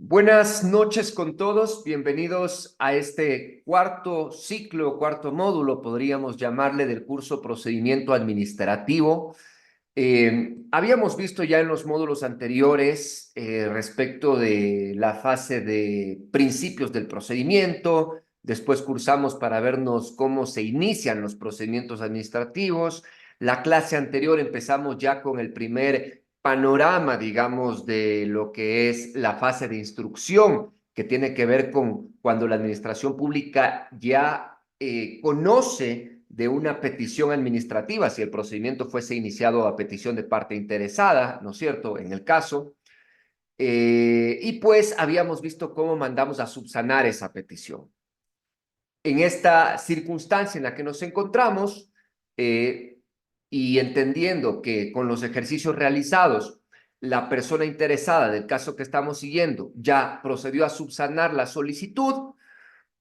Buenas noches con todos, bienvenidos a este cuarto ciclo, cuarto módulo, podríamos llamarle, del curso Procedimiento Administrativo. Habíamos visto ya en los módulos anteriores respecto de la fase de principios del procedimiento, después cursamos para vernos cómo se inician los procedimientos administrativos. La clase anterior empezamos ya con el primer panorama, digamos, de lo que es la fase de instrucción, que tiene que ver con cuando la administración pública ya conoce de una petición administrativa, si el procedimiento fuese iniciado a petición de parte interesada, ¿no es cierto?, en el caso. Y pues habíamos visto cómo mandamos a subsanar esa petición. En esta circunstancia en la que nos encontramos, y entendiendo que con los ejercicios realizados, la persona interesada del caso que estamos siguiendo ya procedió a subsanar la solicitud,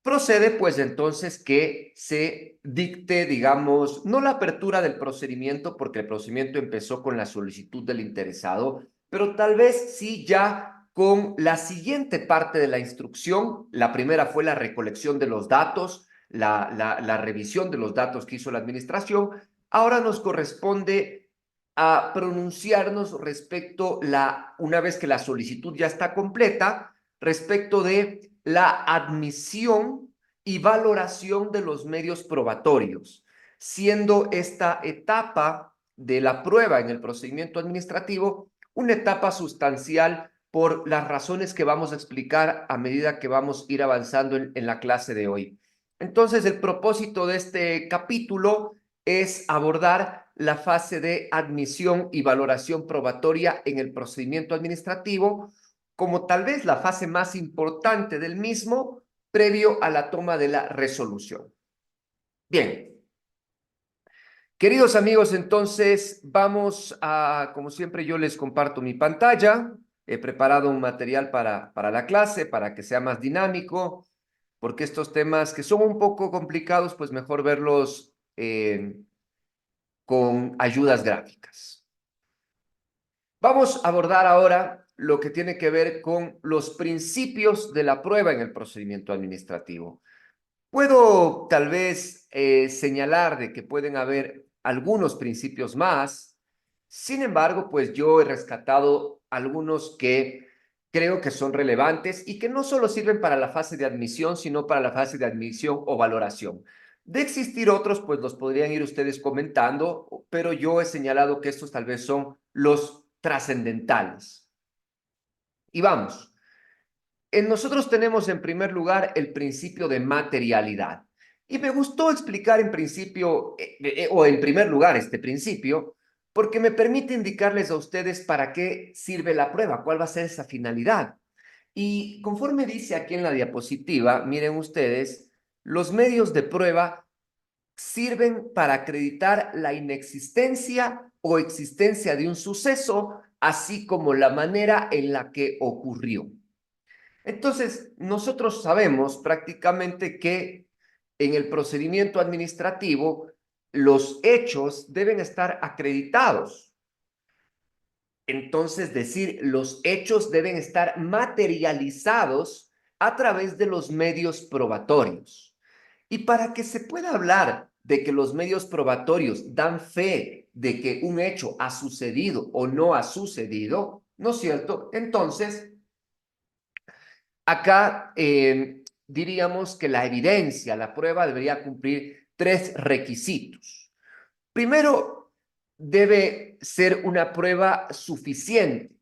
procede pues entonces que se dicte, digamos, no la apertura del procedimiento, porque el procedimiento empezó con la solicitud del interesado, pero tal vez sí ya con la siguiente parte de la instrucción. La primera fue la recolección de los datos, la revisión de los datos que hizo la administración. Ahora nos corresponde a pronunciarnos respecto, una vez que la solicitud ya está completa, respecto de la admisión y valoración de los medios probatorios, siendo esta etapa de la prueba en el procedimiento administrativo una etapa sustancial por las razones que vamos a explicar a medida que vamos a ir avanzando en la clase de hoy. Entonces, el propósito de este capítulo es abordar la fase de admisión y valoración probatoria en el procedimiento administrativo, como tal vez la fase más importante del mismo, previo a la toma de la resolución. Bien, queridos amigos, entonces vamos a, como siempre, yo les comparto mi pantalla. He preparado un material para la clase, para que sea más dinámico, porque estos temas que son un poco complicados, pues mejor verlos con ayudas gráficas. Vamos a abordar ahora lo que tiene que ver con los principios de la prueba en el procedimiento administrativo. Puedo tal vez señalar de que pueden haber algunos principios más. Sin embargo, pues yo he rescatado algunos que creo que son relevantes y que no solo sirven para la fase de admisión, sino para la fase de admisión o valoración. De existir otros, pues los podrían ir ustedes comentando, pero yo he señalado que estos tal vez son los trascendentales. Y vamos. Nosotros tenemos en primer lugar el principio de materialidad. Y me gustó explicar en principio, o en primer lugar, este principio, porque me permite indicarles a ustedes para qué sirve la prueba, cuál va a ser esa finalidad. Y conforme dice aquí en la diapositiva, miren ustedes, los medios de prueba sirven para acreditar la inexistencia o existencia de un suceso, así como la manera en la que ocurrió. Entonces, nosotros sabemos prácticamente que en el procedimiento administrativo los hechos deben estar acreditados. Entonces, decir, los hechos deben estar materializados a través de los medios probatorios. Y para que se pueda hablar de que los medios probatorios dan fe de que un hecho ha sucedido o no ha sucedido, ¿no es cierto? Entonces, acá diríamos que la evidencia, la prueba debería cumplir tres requisitos. Primero, debe ser una prueba suficiente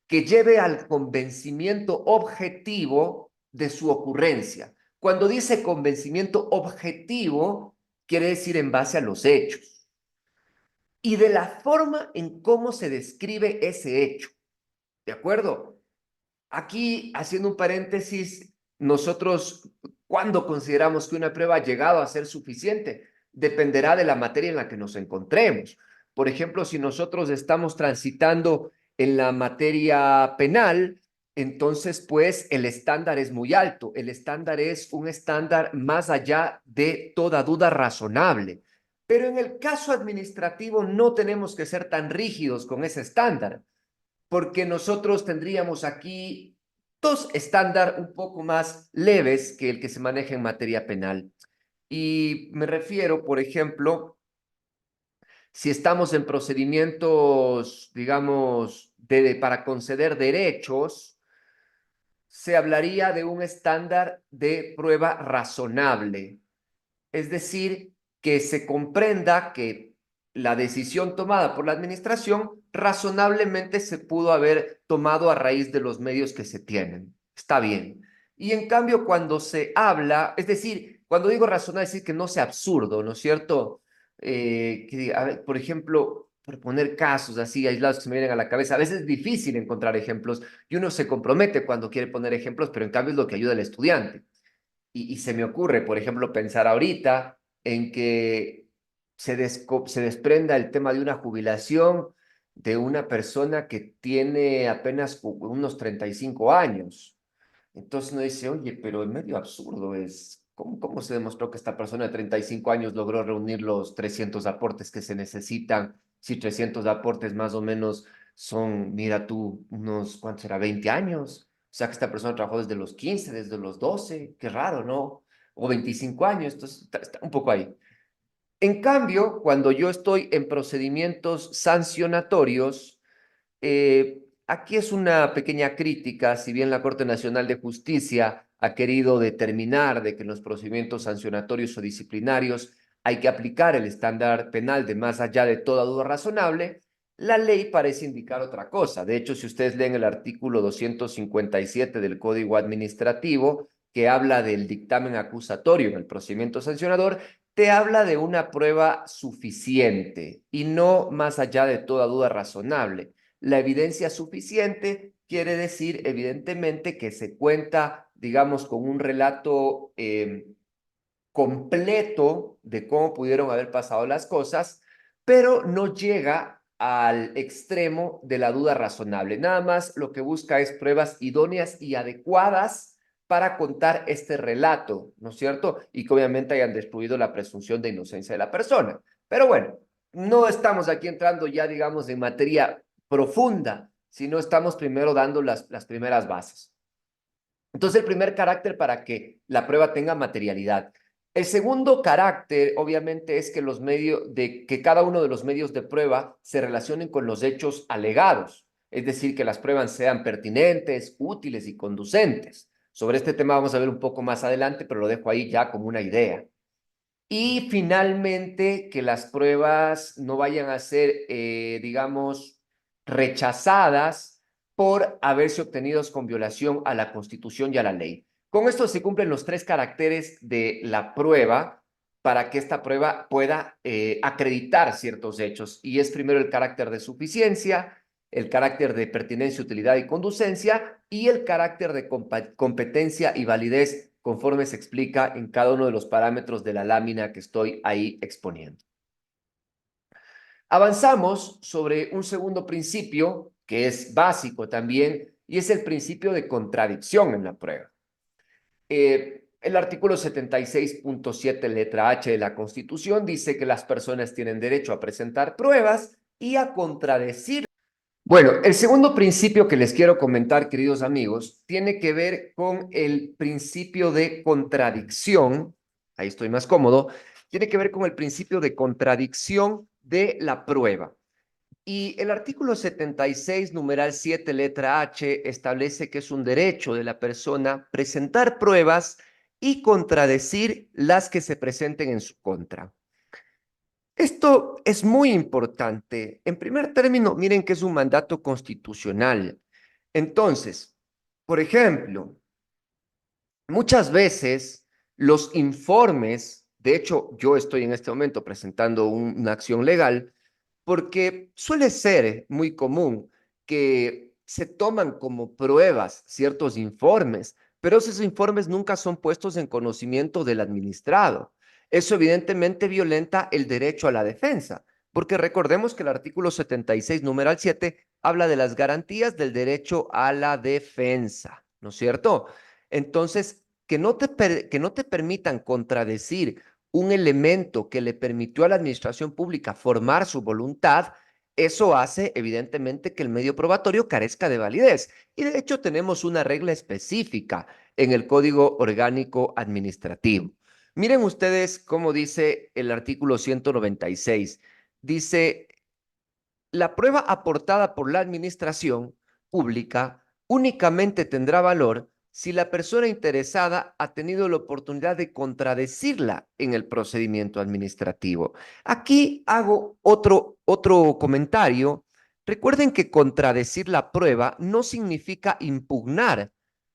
que lleve al convencimiento objetivo de su ocurrencia. Cuando dice convencimiento objetivo, quiere decir en base a los hechos y de la forma en cómo se describe ese hecho. ¿De acuerdo? Aquí, haciendo un paréntesis, nosotros, ¿cuándo consideramos que una prueba ha llegado a ser suficiente? Dependerá de la materia en la que nos encontremos. Por ejemplo, si nosotros estamos transitando en la materia penal, entonces, pues, el estándar es muy alto. El estándar es un estándar más allá de toda duda razonable. Pero en el caso administrativo no tenemos que ser tan rígidos con ese estándar, porque nosotros tendríamos aquí dos estándar un poco más leves que el que se maneja en materia penal. Y me refiero, por ejemplo, si estamos en procedimientos, digamos, para conceder derechos, se hablaría de un estándar de prueba razonable. Es decir, que se comprenda que la decisión tomada por la administración razonablemente se pudo haber tomado a raíz de los medios que se tienen. Está bien. Y en cambio, cuando se habla, es decir, cuando digo razonable, es decir que no sea absurdo, ¿no es cierto? A ver, por ejemplo, por poner casos así aislados que se me vienen a la cabeza, a veces es difícil encontrar ejemplos y uno se compromete cuando quiere poner ejemplos, pero en cambio es lo que ayuda al estudiante. Y se me ocurre, por ejemplo, pensar ahorita en que se desprenda el tema de una jubilación de una persona que tiene apenas unos 35 años. Entonces uno dice, oye, pero es medio absurdo es, ¿cómo se demostró que esta persona de 35 años logró reunir los 300 aportes que se necesitan? Si 300 aportes más o menos son, mira tú, unos, ¿cuántos será? 20 años. O sea que esta persona trabajó desde los 15, desde los 12, qué raro, ¿no? O 25 años, entonces está un poco ahí. En cambio, cuando yo estoy en procedimientos sancionatorios, aquí es una pequeña crítica, si bien la Corte Nacional de Justicia ha querido determinar de que en los procedimientos sancionatorios o disciplinarios hay que aplicar el estándar penal de más allá de toda duda razonable, la ley parece indicar otra cosa. De hecho, si ustedes leen el artículo 257 del Código Administrativo, que habla del dictamen acusatorio en el procedimiento sancionador, te habla de una prueba suficiente y no más allá de toda duda razonable. La evidencia suficiente quiere decir, evidentemente, que se cuenta, digamos, con un relato completo de cómo pudieron haber pasado las cosas, pero no llega al extremo de la duda razonable. Nada más lo que busca es pruebas idóneas y adecuadas para contar este relato, ¿no es cierto? Y que obviamente hayan destruido la presunción de inocencia de la persona. Pero bueno, no estamos aquí entrando ya, digamos, en materia profunda, sino estamos primero dando las primeras bases. Entonces, el primer carácter para que la prueba tenga materialidad. El segundo carácter, obviamente, es que que cada uno de los medios de prueba se relacionen con los hechos alegados, es decir, que las pruebas sean pertinentes, útiles y conducentes. Sobre este tema vamos a ver un poco más adelante, pero lo dejo ahí ya como una idea. Y finalmente, que las pruebas no vayan a ser, digamos, rechazadas por haberse obtenidos con violación a la Constitución y a la ley. Con esto se cumplen los tres caracteres de la prueba para que esta prueba pueda acreditar ciertos hechos. Y es primero el carácter de suficiencia, el carácter de pertinencia, utilidad y conducencia, y el carácter de competencia y validez conforme se explica en cada uno de los parámetros de la lámina que estoy ahí exponiendo. Avanzamos sobre un segundo principio que es básico también y es el principio de contradicción en la prueba. El artículo 76.7, letra H de la Constitución, dice que las personas tienen derecho a presentar pruebas y a contradecir. Bueno, el segundo principio que les quiero comentar, queridos amigos, tiene que ver con el principio de contradicción. Ahí estoy más cómodo. Tiene que ver con el principio de contradicción de la prueba. Y el artículo 76, numeral 7, letra H, establece que es un derecho de la persona presentar pruebas y contradecir las que se presenten en su contra. Esto es muy importante. En primer término, miren que es un mandato constitucional. Entonces, por ejemplo, muchas veces los informes, de hecho, yo estoy en este momento presentando una acción legal, porque suele ser muy común que se toman como pruebas ciertos informes, pero esos informes nunca son puestos en conocimiento del administrado. Eso evidentemente violenta el derecho a la defensa, porque recordemos que el artículo 76, numeral 7, habla de las garantías del derecho a la defensa, ¿no es cierto? Entonces, que no te permitan contradecir un elemento que le permitió a la administración pública formar su voluntad, eso hace evidentemente que el medio probatorio carezca de validez. Y de hecho tenemos una regla específica en el Código Orgánico Administrativo. Miren ustedes cómo dice el artículo 196. Dice, la prueba aportada por la administración pública únicamente tendrá valor si la persona interesada ha tenido la oportunidad de contradecirla en el procedimiento administrativo. Aquí hago otro comentario. Recuerden que contradecir la prueba no significa impugnar,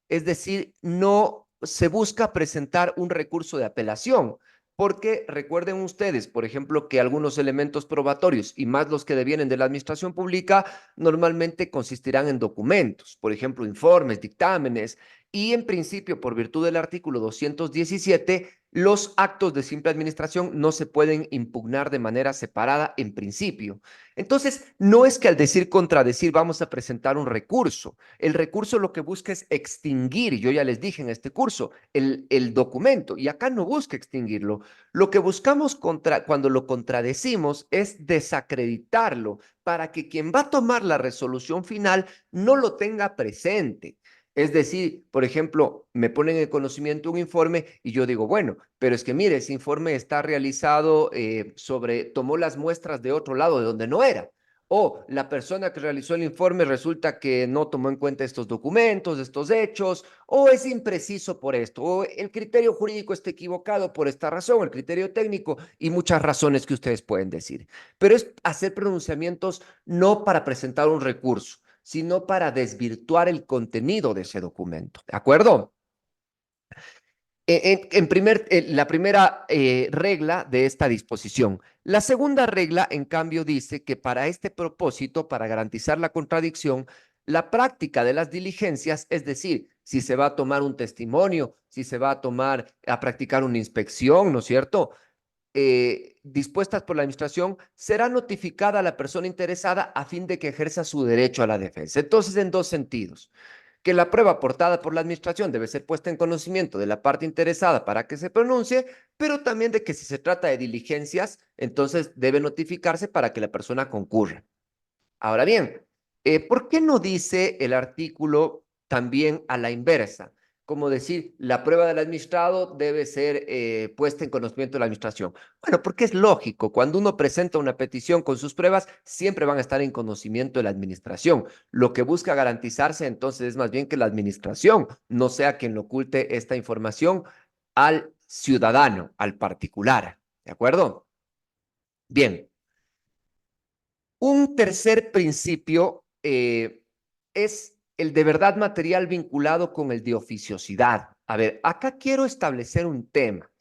es decir, no se busca presentar un recurso de apelación. Porque recuerden ustedes, por ejemplo, que algunos elementos probatorios, y más los que devienen de la administración pública, normalmente consistirán en documentos, por ejemplo, informes, dictámenes, y en principio, por virtud del artículo 217, los actos de simple administración no se pueden impugnar de manera separada en principio. Entonces, no es que al decir contradecir vamos a presentar un recurso. El recurso lo que busca es extinguir, yo ya les dije en este curso, el documento, y acá no busca extinguirlo. Lo que buscamos cuando lo contradecimos es desacreditarlo para que quien va a tomar la resolución final no lo tenga presente. Es decir, por ejemplo, me ponen en conocimiento un informe y yo digo, bueno, pero es que mire, ese informe está realizado tomó las muestras de otro lado de donde no era. O la persona que realizó el informe resulta que no tomó en cuenta estos documentos, estos hechos, o es impreciso por esto, o el criterio jurídico está equivocado por esta razón, el criterio técnico y muchas razones que ustedes pueden decir. Pero es hacer pronunciamientos no para presentar un recurso, sino para desvirtuar el contenido de ese documento. ¿De acuerdo? La primera regla de esta disposición. La segunda regla, en cambio, dice que para este propósito, para garantizar la contradicción, la práctica de las diligencias, es decir, si se va a tomar un testimonio, si se va a practicar una inspección, ¿no es cierto? Dispuestas por la administración, será notificada a la persona interesada a fin de que ejerza su derecho a la defensa. Entonces, en dos sentidos: que la prueba aportada por la administración debe ser puesta en conocimiento de la parte interesada para que se pronuncie, pero también de que si se trata de diligencias, entonces debe notificarse para que la persona concurra. Ahora bien, ¿por qué no dice el artículo también a la inversa? Como decir, la prueba del administrado debe ser puesta en conocimiento de la administración. Bueno, porque es lógico, cuando uno presenta una petición con sus pruebas, siempre van a estar en conocimiento de la administración. Lo que busca garantizarse entonces es más bien que la administración no sea quien le oculte esta información al ciudadano, al particular. ¿De acuerdo? Bien. Un tercer principio es el de verdad material vinculado con el de oficiosidad. A ver, acá quiero establecer un tema.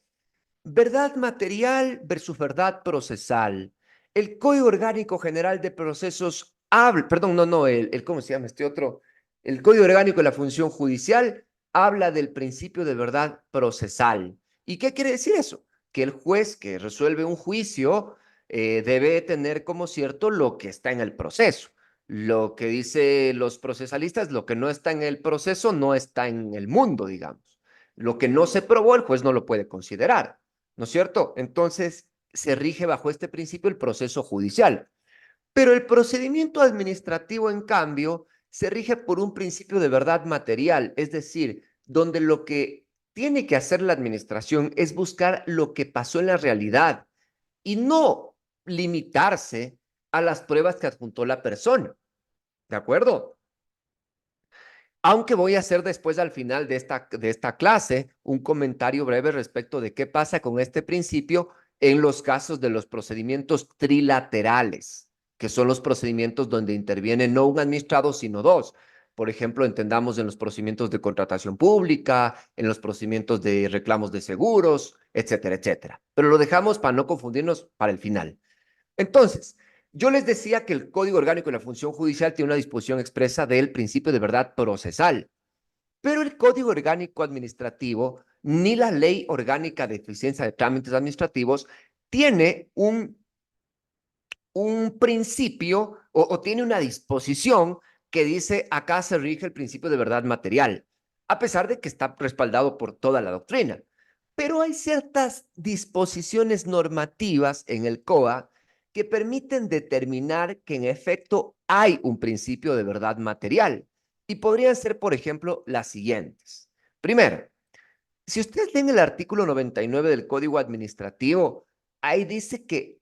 Verdad material versus verdad procesal. El Código Orgánico General de Procesos habla, perdón, no, ¿cómo se llama este otro? El Código Orgánico de la Función Judicial habla del principio de verdad procesal. ¿Y qué quiere decir eso? Que el juez que resuelve un juicio debe tener como cierto lo que está en el proceso. Lo que dicen los procesalistas, lo que no está en el proceso no está en el mundo, digamos. Lo que no se probó, el juez no lo puede considerar. ¿No es cierto? Entonces, se rige bajo este principio el proceso judicial. Pero el procedimiento administrativo, en cambio, se rige por un principio de verdad material, es decir, donde lo que tiene que hacer la administración es buscar lo que pasó en la realidad y no limitarse a las pruebas que adjuntó la persona. ¿De acuerdo? Aunque voy a hacer después al final de esta clase un comentario breve respecto de qué pasa con este principio en los casos de los procedimientos trilaterales, que son los procedimientos donde interviene no un administrado, sino dos. Por ejemplo, entendamos en los procedimientos de contratación pública, en los procedimientos de reclamos de seguros, etcétera, etcétera. Pero lo dejamos para no confundirnos para el final. Entonces, yo les decía que el Código Orgánico de la Función Judicial tiene una disposición expresa del principio de verdad procesal, pero el Código Orgánico Administrativo ni la Ley Orgánica de Eficiencia de Trámites Administrativos tiene un principio o tiene una disposición que dice acá se rige el principio de verdad material, a pesar de que está respaldado por toda la doctrina. Pero hay ciertas disposiciones normativas en el COA que permiten determinar que en efecto hay un principio de verdad material. Y podrían ser, por ejemplo, las siguientes. Primero, si ustedes leen el artículo 99 del Código Administrativo, ahí dice que,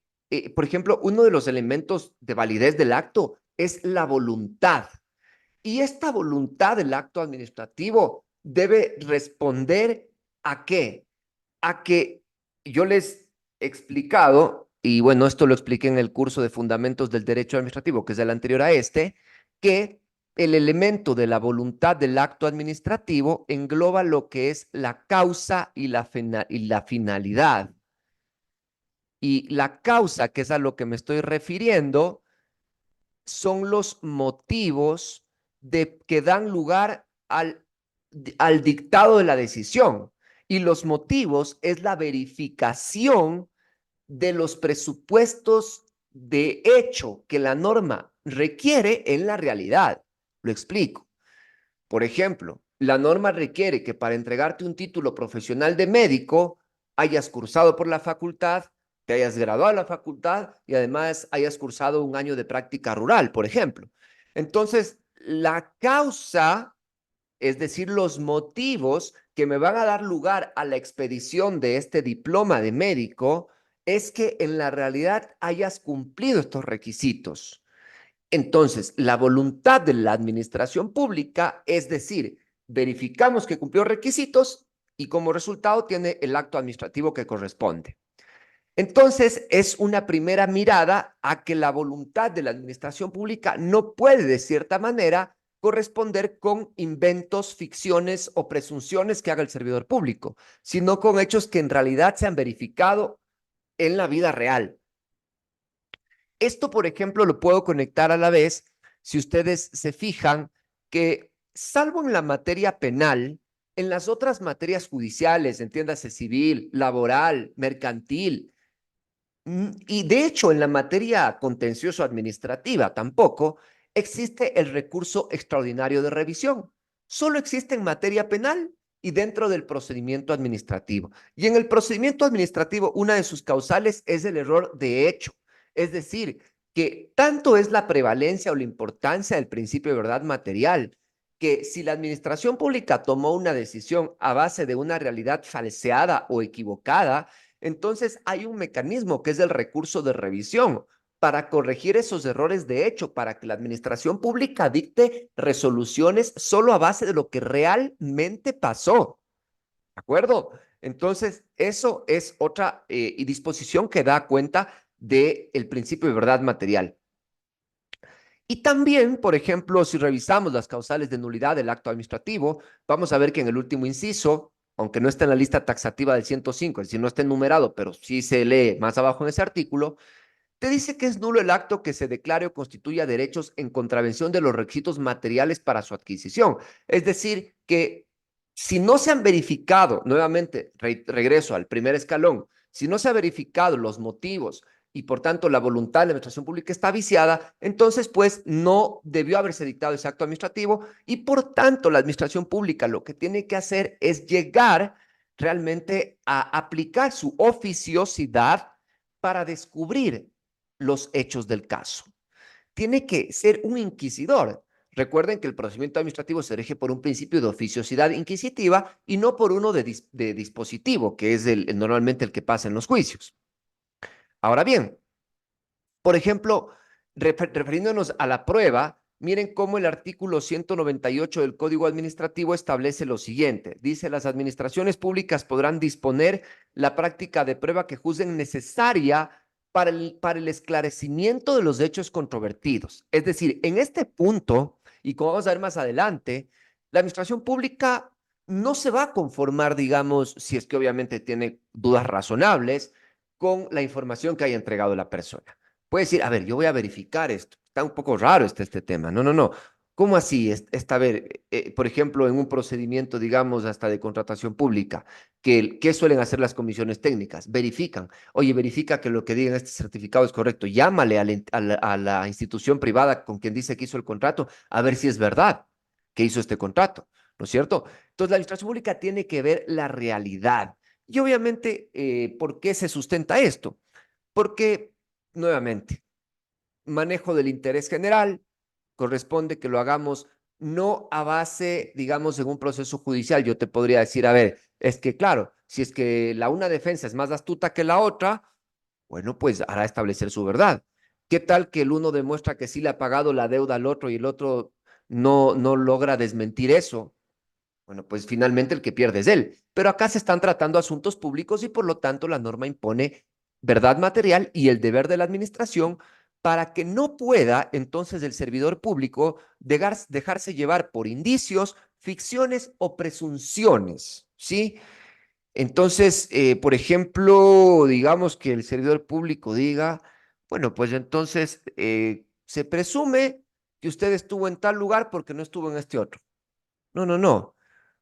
por ejemplo, uno de los elementos de validez del acto es la voluntad. Y esta voluntad del acto administrativo debe responder ¿a qué? A que yo les he explicado, y bueno, esto lo expliqué en el curso de Fundamentos del Derecho Administrativo, que es el anterior a este, que el elemento de la voluntad del acto administrativo engloba lo que es la causa y la finalidad. Y la causa, que es a lo que me estoy refiriendo, son los motivos que dan lugar al dictado de la decisión. Y los motivos es la verificación de los presupuestos de hecho que la norma requiere en la realidad. Lo explico. Por ejemplo, la norma requiere que para entregarte un título profesional de médico hayas cursado por la facultad, te hayas graduado de la facultad y además hayas cursado un año de práctica rural, por ejemplo. Entonces, la causa, es decir, los motivos que me van a dar lugar a la expedición de este diploma de médico, es que en la realidad hayas cumplido estos requisitos. Entonces, la voluntad de la administración pública, es decir, verificamos que cumplió requisitos y como resultado tiene el acto administrativo que corresponde. Entonces, es una primera mirada a que la voluntad de la administración pública no puede, de cierta manera, corresponder con inventos, ficciones o presunciones que haga el servidor público, sino con hechos que en realidad se han verificado en la vida real. Esto, por ejemplo, lo puedo conectar a la vez si ustedes se fijan que, salvo en la materia penal, en las otras materias judiciales, entiéndase civil, laboral, mercantil, y de hecho en la materia contencioso-administrativa tampoco existe el recurso extraordinario de revisión. Solo existe en materia penal y dentro del procedimiento administrativo. Y en el procedimiento administrativo, una de sus causales es el error de hecho. Es decir, que tanto es la prevalencia o la importancia del principio de verdad material, que si la administración pública tomó una decisión a base de una realidad falseada o equivocada, entonces hay un mecanismo que es el recurso de revisión para corregir esos errores de hecho, para que la administración pública dicte resoluciones solo a base de lo que realmente pasó. ¿De acuerdo? Entonces, eso es otra disposición que da cuenta del principio de verdad material. Y también, por ejemplo, si revisamos las causales de nulidad del acto administrativo, vamos a ver que en el último inciso, aunque no está en la lista taxativa del 105, es decir, no está enumerado, pero sí se lee más abajo en ese artículo, te dice que es nulo el acto que se declare o constituya derechos en contravención de los requisitos materiales para su adquisición. Es decir, que si no se han verificado, nuevamente regreso al primer escalón, si no se han verificado los motivos y por tanto la voluntad de la administración pública está viciada, entonces pues no debió haberse dictado ese acto administrativo y por tanto la administración pública lo que tiene que hacer es llegar realmente a aplicar su oficiosidad para descubrir los hechos del caso. Tiene que ser un inquisidor. Recuerden que el procedimiento administrativo se rige por un principio de oficiosidad inquisitiva y no por uno de dispositivo, que es normalmente el que pasa en los juicios. Ahora bien, por ejemplo, refiriéndonos a la prueba, miren cómo el artículo 198 del Código Administrativo establece lo siguiente. Dice, las administraciones públicas podrán disponer la práctica de prueba que juzguen necesaria para el esclarecimiento de los hechos controvertidos. Es decir, en este punto, y como vamos a ver más adelante, la administración pública no se va a conformar, digamos, si es que obviamente tiene dudas razonables, con la información que haya entregado la persona. Puede decir, a ver, yo voy a verificar esto. Está un poco raro este tema. No, no, no. ¿Cómo así? A ver, por ejemplo, en un procedimiento, digamos, hasta de contratación pública, ¿qué suelen hacer las comisiones técnicas? Verifican. Oye, verifica que lo que diga en este certificado es correcto. Llámale a la institución privada con quien dice que hizo el contrato a ver si es verdad que hizo este contrato, ¿no es cierto? Entonces, la administración pública tiene que ver la realidad. Y obviamente, ¿por qué se sustenta esto? Porque nuevamente, manejo del interés general, corresponde que lo hagamos no a base, digamos, en un proceso judicial. Yo te podría decir, a ver, es que claro, si es que la una defensa es más astuta que la otra, bueno, pues hará establecer su verdad. ¿Qué tal que el uno demuestra que sí le ha pagado la deuda al otro y el otro no logra desmentir eso? Bueno, pues finalmente el que pierde es él. Pero acá se están tratando asuntos públicos y por lo tanto la norma impone verdad material y el deber de la administración para que no pueda entonces el servidor público dejarse llevar por indicios, ficciones o presunciones, ¿sí? Entonces, por ejemplo, digamos que el servidor público diga, bueno, pues entonces se presume que usted estuvo en tal lugar porque no estuvo en este otro. No, no, no.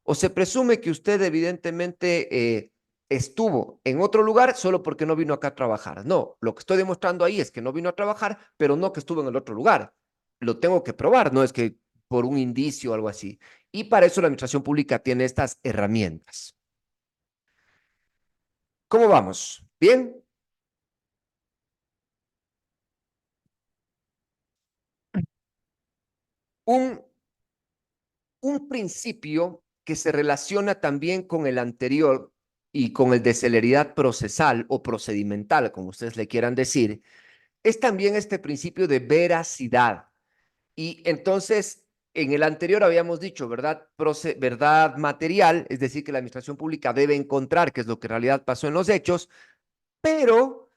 O se presume que usted evidentemente estuvo en otro lugar solo porque no vino acá a trabajar. No, lo que estoy demostrando ahí es que no vino a trabajar, pero no que estuvo en el otro lugar. Lo tengo que probar, no es que por un indicio o algo así. Y para eso la administración pública tiene estas herramientas. ¿Cómo vamos? ¿Bien? Un, un principio que se relaciona también con el anterior y con el de celeridad procesal o procedimental, como ustedes le quieran decir, es también este principio de veracidad. Y entonces, en el anterior habíamos dicho, ¿verdad? Verdad material, es decir, que la administración pública debe encontrar qué es lo que en realidad pasó en los hechos, pero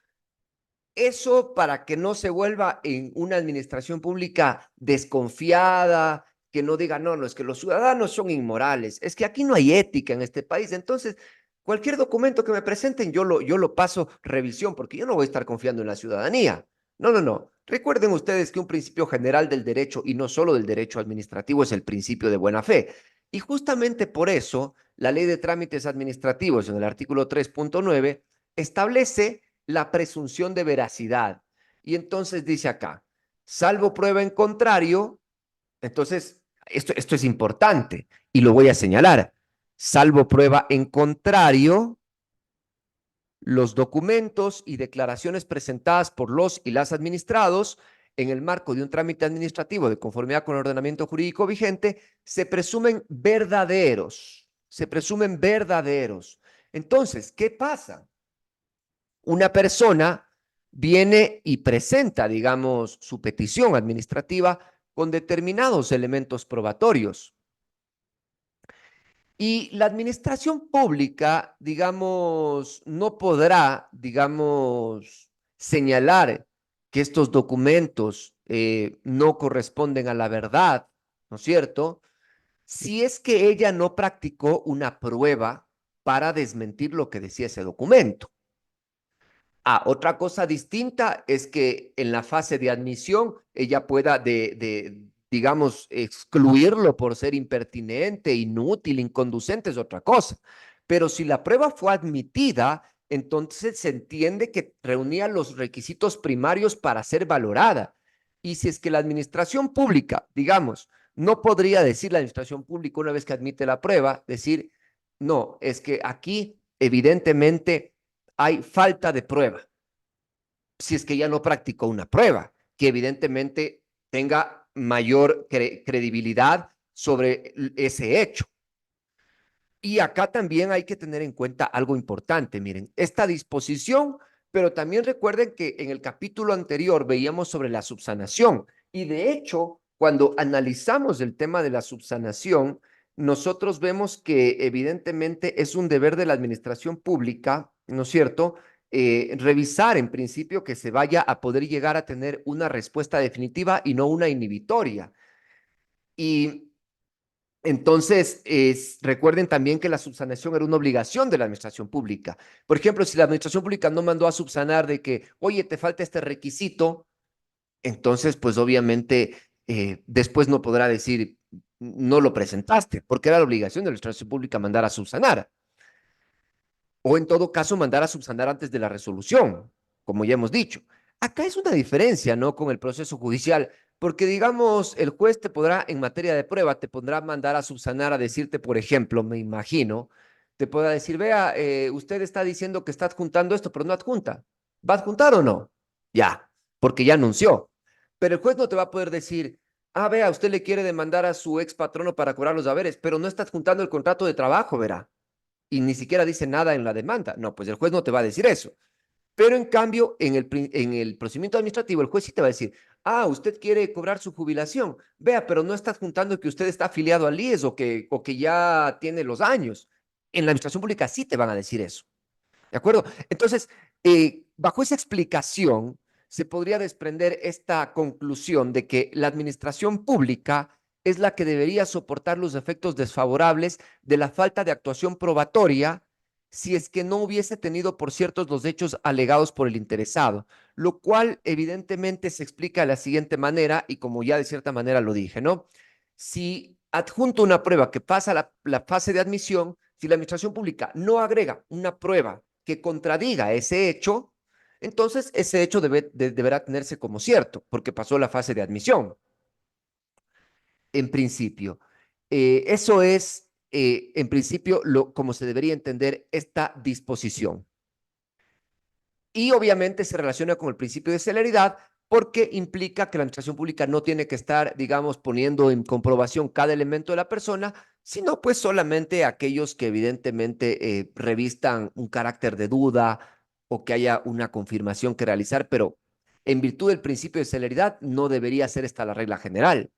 eso para que no se vuelva en una administración pública desconfiada, que no diga, no, no, es que los ciudadanos son inmorales, es que aquí no hay ética en este país. Entonces, cualquier documento que me presenten, yo lo paso revisión, porque yo no voy a estar confiando en la ciudadanía. No, no, no. Recuerden ustedes que un principio general del derecho, y no solo del derecho administrativo, es el principio de buena fe. Y justamente por eso, la ley de trámites administrativos en el artículo 3.9 establece la presunción de veracidad. Y entonces dice acá, salvo prueba en contrario, entonces esto es importante y lo voy a señalar. Salvo prueba en contrario, los documentos y declaraciones presentadas por los y las administrados en el marco de un trámite administrativo de conformidad con el ordenamiento jurídico vigente se presumen verdaderos. Se presumen verdaderos. Entonces, ¿qué pasa? Una persona viene y presenta, digamos, su petición administrativa con determinados elementos probatorios. Y la administración pública, digamos, no podrá, digamos, señalar que estos documentos no corresponden a la verdad, ¿no es cierto? Si es que ella no practicó una prueba para desmentir lo que decía ese documento. Otra cosa distinta es que en la fase de admisión ella pueda digamos, excluirlo por ser impertinente, inútil, inconducente, es otra cosa. Pero si la prueba fue admitida, entonces se entiende que reunía los requisitos primarios para ser valorada. Y si es que la administración pública, digamos, no podría decir la administración pública una vez que admite la prueba, decir, no, es que aquí evidentemente hay falta de prueba, si es que ya no practicó una prueba, que evidentemente tenga mayor credibilidad sobre ese hecho. Y acá también hay que tener en cuenta algo importante, miren, esta disposición, pero también recuerden que en el capítulo anterior veíamos sobre la subsanación y de hecho, cuando analizamos el tema de la subsanación, nosotros vemos que evidentemente es un deber de la administración pública, ¿no es cierto? Revisar en principio que se vaya a poder llegar a tener una respuesta definitiva y no una inhibitoria. Y entonces, recuerden también que la subsanación era una obligación de la administración pública. Por ejemplo, si la administración pública no mandó a subsanar de que, oye, te falta este requisito, entonces, pues obviamente, después no podrá decir, no lo presentaste, porque era la obligación de la administración pública mandar a subsanar. O en todo caso, mandar a subsanar antes de la resolución, como ya hemos dicho. Acá es una diferencia, ¿no? Con el proceso judicial, porque digamos, el juez te podrá, en materia de prueba, te podrá mandar a subsanar a decirte, por ejemplo, me imagino, te podrá decir, vea, usted está diciendo que está adjuntando esto, pero no adjunta. ¿Va a adjuntar o no? ya, porque ya anunció. Pero el juez no te va a poder decir, ah, vea, usted le quiere demandar a su ex patrono para cobrar los haberes, pero no estás juntando el contrato de trabajo, verá, y ni siquiera dice nada en la demanda. No, pues el juez no te va a decir eso. Pero en cambio, en el procedimiento administrativo, el juez sí te va a decir, ah, usted quiere cobrar su jubilación. Vea, pero no estás juntando que usted está afiliado al IES o que ya tiene los años. En la administración pública sí te van a decir eso. ¿De acuerdo? Entonces, bajo esa explicación, se podría desprender esta conclusión de que la administración pública es la que debería soportar los efectos desfavorables de la falta de actuación probatoria si es que no hubiese tenido por ciertos los hechos alegados por el interesado, lo cual evidentemente se explica de la siguiente manera, y como ya de cierta manera lo dije, ¿no? Si adjunto una prueba que pasa la fase de admisión, si la administración pública no agrega una prueba que contradiga ese hecho, entonces ese hecho deberá tenerse como cierto, porque pasó la fase de admisión, en principio. Eso es, en principio, como se debería entender esta disposición. Y obviamente se relaciona con el principio de celeridad porque implica que la administración pública no tiene que estar, digamos, poniendo en comprobación cada elemento de la persona, sino pues solamente aquellos que evidentemente revistan un carácter de duda o que haya una confirmación que realizar, pero en virtud del principio de celeridad no debería ser esta la regla general.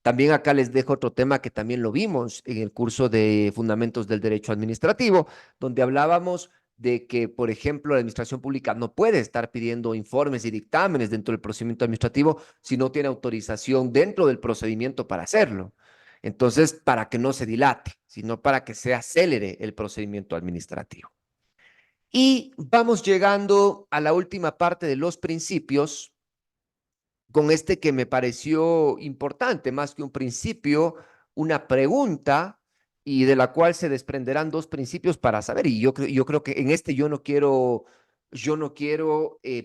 También acá les dejo otro tema que también lo vimos en el curso de Fundamentos del Derecho Administrativo, donde hablábamos de que, por ejemplo, la administración pública no puede estar pidiendo informes y dictámenes dentro del procedimiento administrativo si no tiene autorización dentro del procedimiento para hacerlo. Entonces, para que no se dilate, sino para que sea célere el procedimiento administrativo. Y vamos llegando a la última parte de los principios, con este que me pareció importante, más que un principio, una pregunta, y de la cual se desprenderán dos principios para saber. Y yo creo que en este yo no quiero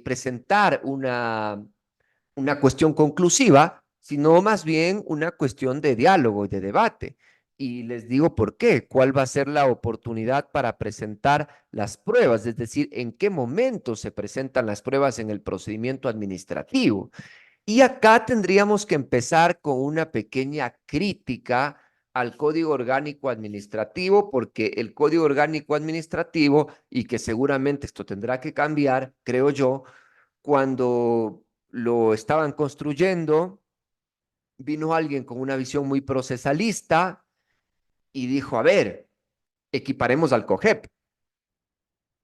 presentar una cuestión conclusiva, sino más bien una cuestión de diálogo y de debate. Y les digo por qué, cuál va a ser la oportunidad para presentar las pruebas, es decir, en qué momento se presentan las pruebas en el procedimiento administrativo. Y acá tendríamos que empezar con una pequeña crítica al Código Orgánico Administrativo, porque el Código Orgánico Administrativo, y que seguramente esto tendrá que cambiar, creo yo, cuando lo estaban construyendo, vino alguien con una visión muy procesalista y dijo, a ver, equiparemos al COGEP,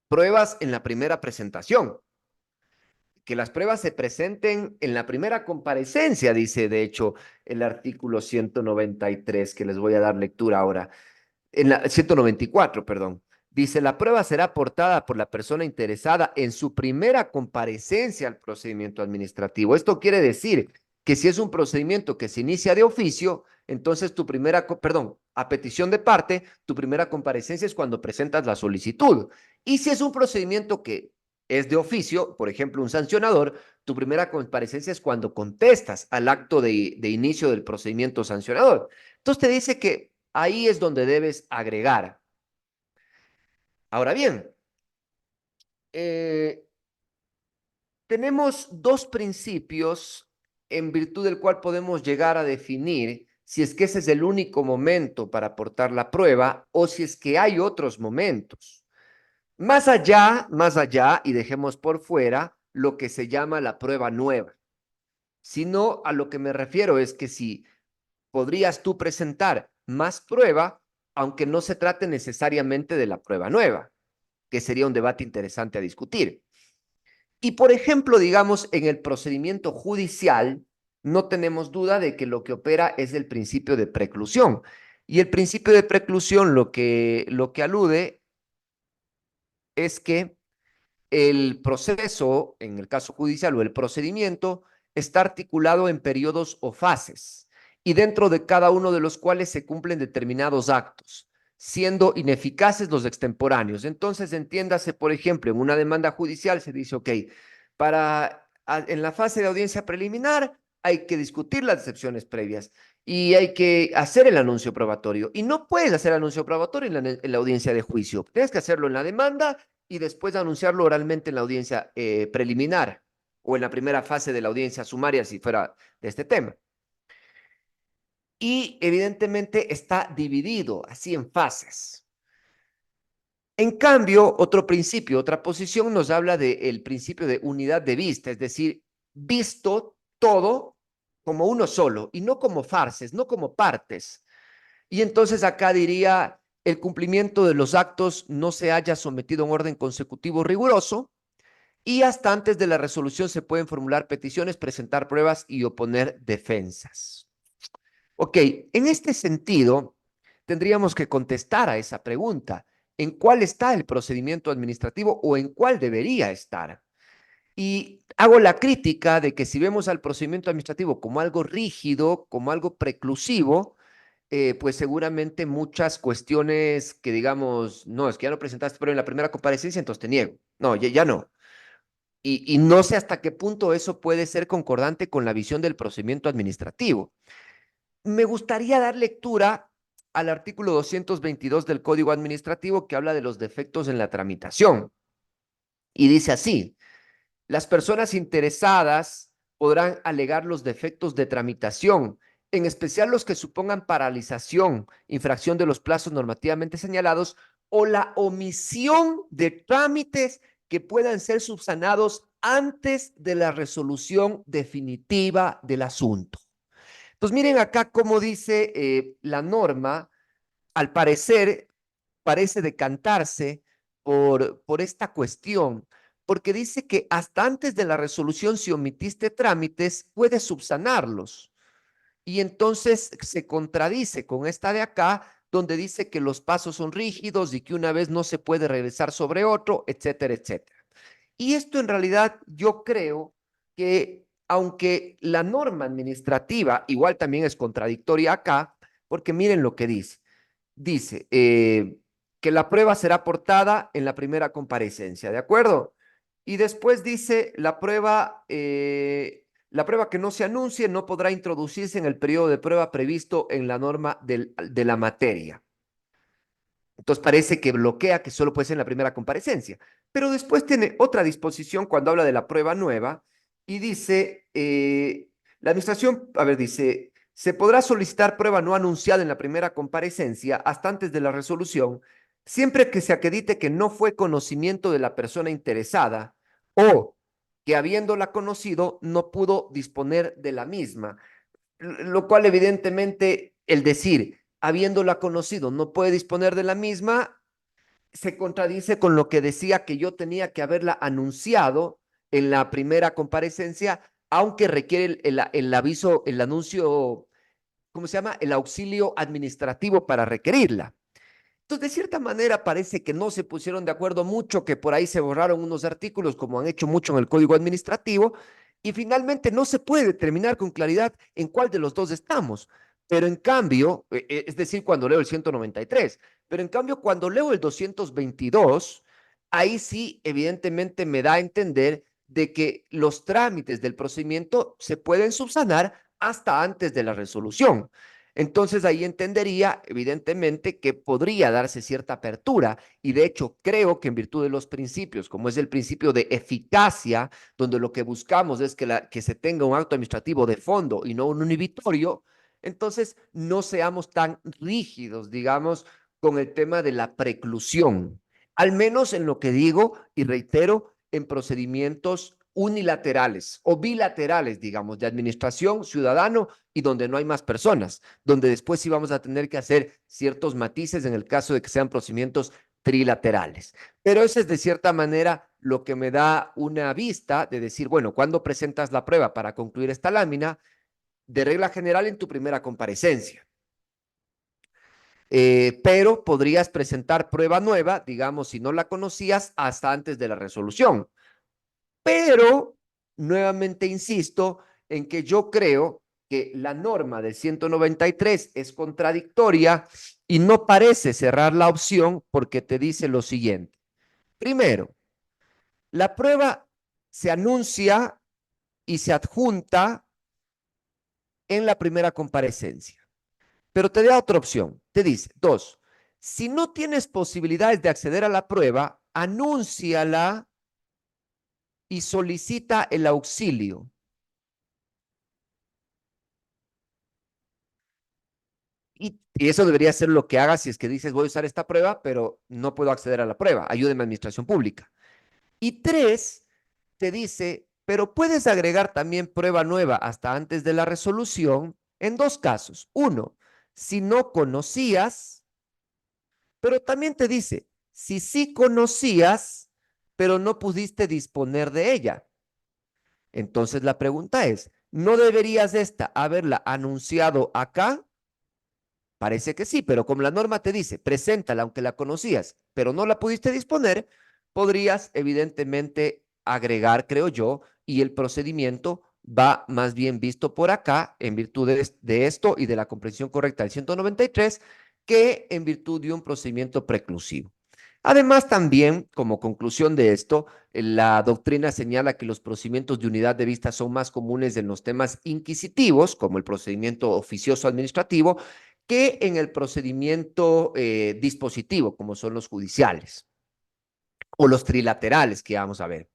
pruebas en la primera presentación, que las pruebas se presenten en la primera comparecencia, dice de hecho el artículo 193, que les voy a dar lectura ahora, en la 194, perdón. Dice, la prueba será aportada por la persona interesada en su primera comparecencia al procedimiento administrativo. Esto quiere decir que si es un procedimiento que se inicia de oficio, entonces perdón, a petición de parte, tu primera comparecencia es cuando presentas la solicitud. Y si es un procedimiento que es de oficio, por ejemplo, un sancionador, tu primera comparecencia es cuando contestas al acto de inicio del procedimiento sancionador. Entonces te dice que ahí es donde debes agregar. Ahora bien, eh, tenemos dos principios en virtud del cual podemos llegar a definir si es que ese es el único momento para aportar la prueba o si es que hay otros momentos. Más allá, y dejemos por fuera lo que se llama la prueba nueva. Sino a lo que me refiero es que si podrías tú presentar más prueba, aunque no se trate necesariamente de la prueba nueva, que sería un debate interesante a discutir. Y por ejemplo, digamos, en el procedimiento judicial, no tenemos duda de que lo que opera es el principio de preclusión. Y el principio de preclusión lo que alude es que el proceso, en el caso judicial o el procedimiento, está articulado en periodos o fases y dentro de cada uno de los cuales se cumplen determinados actos, siendo ineficaces los extemporáneos. Entonces, entiéndase, por ejemplo, en una demanda judicial se dice, ok, en la fase de audiencia preliminar hay que discutir las excepciones previas y hay que hacer el anuncio probatorio. Y no puedes hacer anuncio probatorio en la audiencia de juicio. Tienes que hacerlo en la demanda y después anunciarlo oralmente en la audiencia preliminar o en la primera fase de la audiencia sumaria, si fuera de este tema. Y evidentemente está dividido así en fases. En cambio, otro principio, otra posición nos habla del principio de unidad de vista, es decir, visto todo como uno solo y no como fases, no como partes. Y entonces acá diría, el cumplimiento de los actos no se haya sometido a un orden consecutivo riguroso y hasta antes de la resolución se pueden formular peticiones, presentar pruebas y oponer defensas. Ok, en este sentido, tendríamos que contestar a esa pregunta. ¿En cuál está el procedimiento administrativo o en cuál debería estar? Y hago la crítica de que si vemos al procedimiento administrativo como algo rígido, como algo preclusivo, pues seguramente muchas cuestiones que digamos, no, es que ya no presentaste pero en la primera comparecencia, entonces te niego. No, ya no. Y no sé hasta qué punto eso puede ser concordante con la visión del procedimiento administrativo. Me gustaría dar lectura al artículo 222 del Código Administrativo que habla de los defectos en la tramitación. Y dice así, las personas interesadas podrán alegar los defectos de tramitación, en especial los que supongan paralización, infracción de los plazos normativamente señalados o la omisión de trámites que puedan ser subsanados antes de la resolución definitiva del asunto. Entonces, miren acá cómo dice la norma, al parecer, parece decantarse por esta cuestión, porque dice que hasta antes de la resolución, si omitiste trámites, puedes subsanarlos. Y entonces se contradice con esta de acá, donde dice que los pasos son rígidos y que una vez no se puede regresar sobre otro, etcétera, etcétera. Y esto en realidad yo creo que aunque la norma administrativa igual también es contradictoria acá, porque miren lo que dice. Dice que la prueba será aportada en la primera comparecencia, ¿de acuerdo? Y después dice la prueba que no se anuncie no podrá introducirse en el periodo de prueba previsto en la norma de la materia. Entonces parece que bloquea que solo puede ser en la primera comparecencia. Pero después tiene otra disposición cuando habla de la prueba nueva y dice, la administración, a ver, dice, se podrá solicitar prueba no anunciada en la primera comparecencia hasta antes de la resolución, siempre que se acredite que no fue conocimiento de la persona interesada o que habiéndola conocido no pudo disponer de la misma, lo cual evidentemente el decir, habiéndola conocido, no puede disponer de la misma, se contradice con lo que decía que yo tenía que haberla anunciado en la primera comparecencia, aunque requiere el aviso, el anuncio, ¿cómo se llama? El auxilio administrativo para requerirla. Entonces, de cierta manera, parece que no se pusieron de acuerdo mucho, que por ahí se borraron unos artículos, como han hecho mucho en el Código Administrativo, y finalmente no se puede determinar con claridad en cuál de los dos estamos. Pero en cambio, es decir, cuando leo el 193, pero en cambio, cuando leo el 222, ahí sí, evidentemente, me da a entender de que los trámites del procedimiento se pueden subsanar hasta antes de la resolución. Entonces ahí entendería, evidentemente, que podría darse cierta apertura y de hecho creo que en virtud de los principios, como es el principio de eficacia, donde lo que buscamos es que se tenga un acto administrativo de fondo y no un inhibitorio, entonces no seamos tan rígidos, digamos, con el tema de la preclusión, al menos en lo que digo y reitero, en procedimientos unilaterales o bilaterales, digamos, de administración, ciudadano y donde no hay más personas, donde después sí vamos a tener que hacer ciertos matices en el caso de que sean procedimientos trilaterales. Pero eso es de cierta manera lo que me da una vista de decir, bueno, ¿cuándo presentas la prueba para concluir esta lámina? De regla general en tu primera comparecencia. Pero podrías presentar prueba nueva, digamos, si no la conocías, hasta antes de la resolución. Pero, nuevamente insisto en que yo creo que la norma del 193 es contradictoria y no parece cerrar la opción porque te dice lo siguiente. Primero, la prueba se anuncia y se adjunta en la primera comparecencia, pero te da otra opción. Te dice, dos, si no tienes posibilidades de acceder a la prueba, anúnciala y solicita el auxilio. Y eso debería ser lo que hagas si es que dices, voy a usar esta prueba, pero no puedo acceder a la prueba. Ayúdeme, administración pública. Y tres, te dice, pero puedes agregar también prueba nueva hasta antes de la resolución en dos casos. Uno, si no conocías, pero también te dice, si sí conocías, pero no pudiste disponer de ella. Entonces la pregunta es, ¿no deberías esta haberla anunciado acá? Parece que sí, pero como la norma te dice, preséntala aunque la conocías, pero no la pudiste disponer, podrías evidentemente agregar, creo yo, y el procedimiento va más bien visto por acá en virtud de esto y de la comprensión correcta del 193 que en virtud de un procedimiento preclusivo. Además, también, como conclusión de esto, la doctrina señala que los procedimientos de unidad de vista son más comunes en los temas inquisitivos, como el procedimiento oficioso administrativo, que en el procedimiento dispositivo, como son los judiciales o los trilaterales que vamos a ver.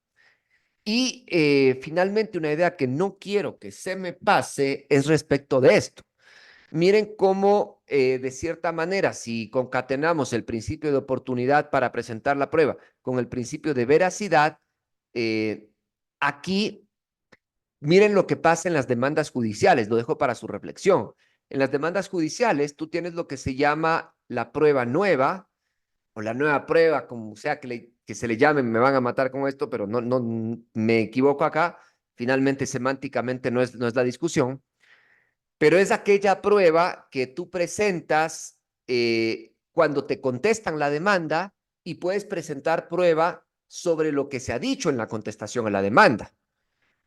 Y finalmente, una idea que no quiero que se me pase es respecto de esto. Miren cómo, de cierta manera, si concatenamos el principio de oportunidad para presentar la prueba con el principio de veracidad, eh, aquí miren lo que pasa en las demandas judiciales, lo dejo para su reflexión. En las demandas judiciales, tú tienes lo que se llama la prueba nueva o la nueva prueba, como sea que se le llame, me van a matar con esto, pero no me equivoco acá. Finalmente, semánticamente no es la discusión, pero es aquella prueba que tú presentas cuando te contestan la demanda y puedes presentar prueba sobre lo que se ha dicho en la contestación a la demanda.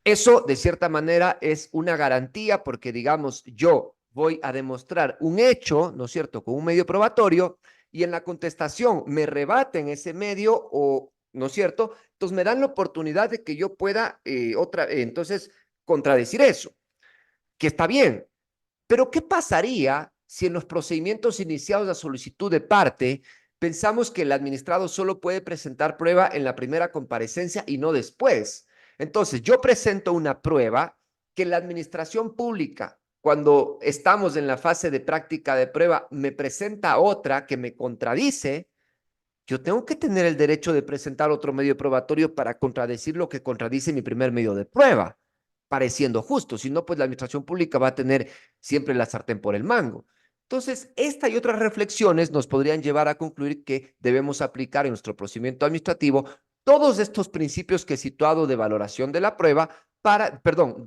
Eso, de cierta manera, es una garantía porque, digamos, yo voy a demostrar un hecho, ¿no es cierto?, con un medio probatorio y en la contestación me rebaten ese medio o, ¿no es cierto?, entonces me dan la oportunidad de que yo pueda entonces contradecir eso, que está bien. Pero ¿qué pasaría si en los procedimientos iniciados a solicitud de parte pensamos que el administrado solo puede presentar prueba en la primera comparecencia y no después? Entonces, yo presento una prueba que la administración pública, cuando estamos en la fase de práctica de prueba, me presenta otra que me contradice. Yo tengo que tener el derecho de presentar otro medio probatorio para contradecir lo que contradice mi primer medio de prueba, pareciendo justo. Si no, pues la administración pública va a tener siempre la sartén por el mango. Entonces, esta y otras reflexiones nos podrían llevar a concluir que debemos aplicar en nuestro procedimiento administrativo todos estos principios que he situado de valoración de la prueba para, perdón,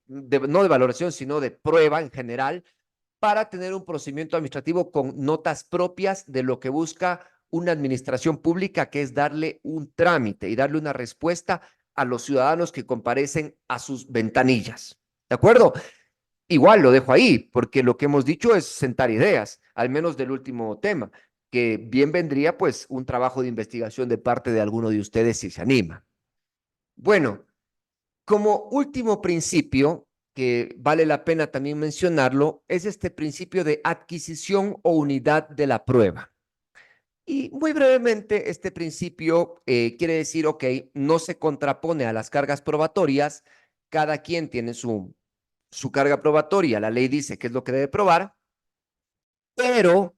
no de valoración, sino de prueba en general, para tener un procedimiento administrativo con notas propias de lo que busca una administración pública, que es darle un trámite y darle una respuesta a los ciudadanos que comparecen a sus ventanillas. ¿De acuerdo? Igual lo dejo ahí, porque lo que hemos dicho es sentar ideas, al menos del último tema, que bien vendría pues un trabajo de investigación de parte de alguno de ustedes si se anima. Bueno, como último principio, que vale la pena también mencionarlo, es este principio de adquisición o unidad de la prueba. Y muy brevemente, este principio quiere decir, ok, no se contrapone a las cargas probatorias, cada quien tiene su carga probatoria, la ley dice qué es lo que debe probar, pero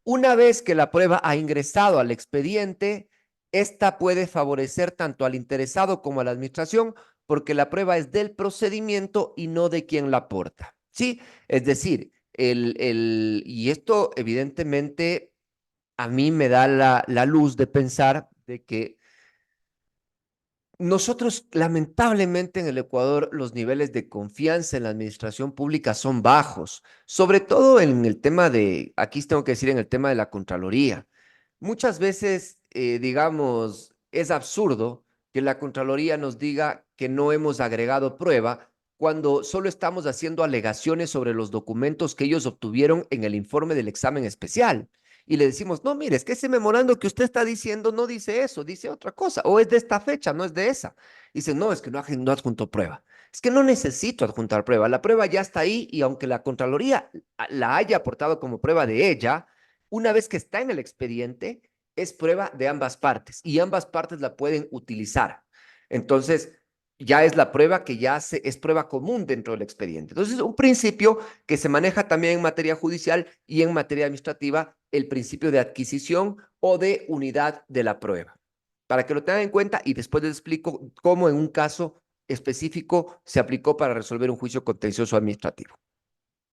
una vez que la prueba ha ingresado al expediente, esta puede favorecer tanto al interesado como a la administración, porque la prueba es del procedimiento y no de quien la aporta. ¿Sí? Es decir, y esto evidentemente a mí me da la luz de pensar de que nosotros, lamentablemente, en el Ecuador, los niveles de confianza en la administración pública son bajos, sobre todo en el tema aquí tengo que decir, en el tema de la Contraloría. Muchas veces, digamos, es absurdo que la Contraloría nos diga que no hemos agregado prueba cuando solo estamos haciendo alegaciones sobre los documentos que ellos obtuvieron en el informe del examen especial. Y le decimos, no, mire, es que ese memorando que usted está diciendo no dice eso, dice otra cosa, o es de esta fecha, no es de esa. Dice, no, es que no adjuntó prueba. Es que no necesito adjuntar prueba, la prueba ya está ahí y aunque la Contraloría la haya aportado como prueba de ella, una vez que está en el expediente, es prueba de ambas partes y ambas partes la pueden utilizar. Entonces, ya es la prueba que es prueba común dentro del expediente. Entonces, un principio que se maneja también en materia judicial y en materia administrativa, el principio de adquisición o de unidad de la prueba. Para que lo tengan en cuenta y después les explico cómo en un caso específico se aplicó para resolver un juicio contencioso administrativo.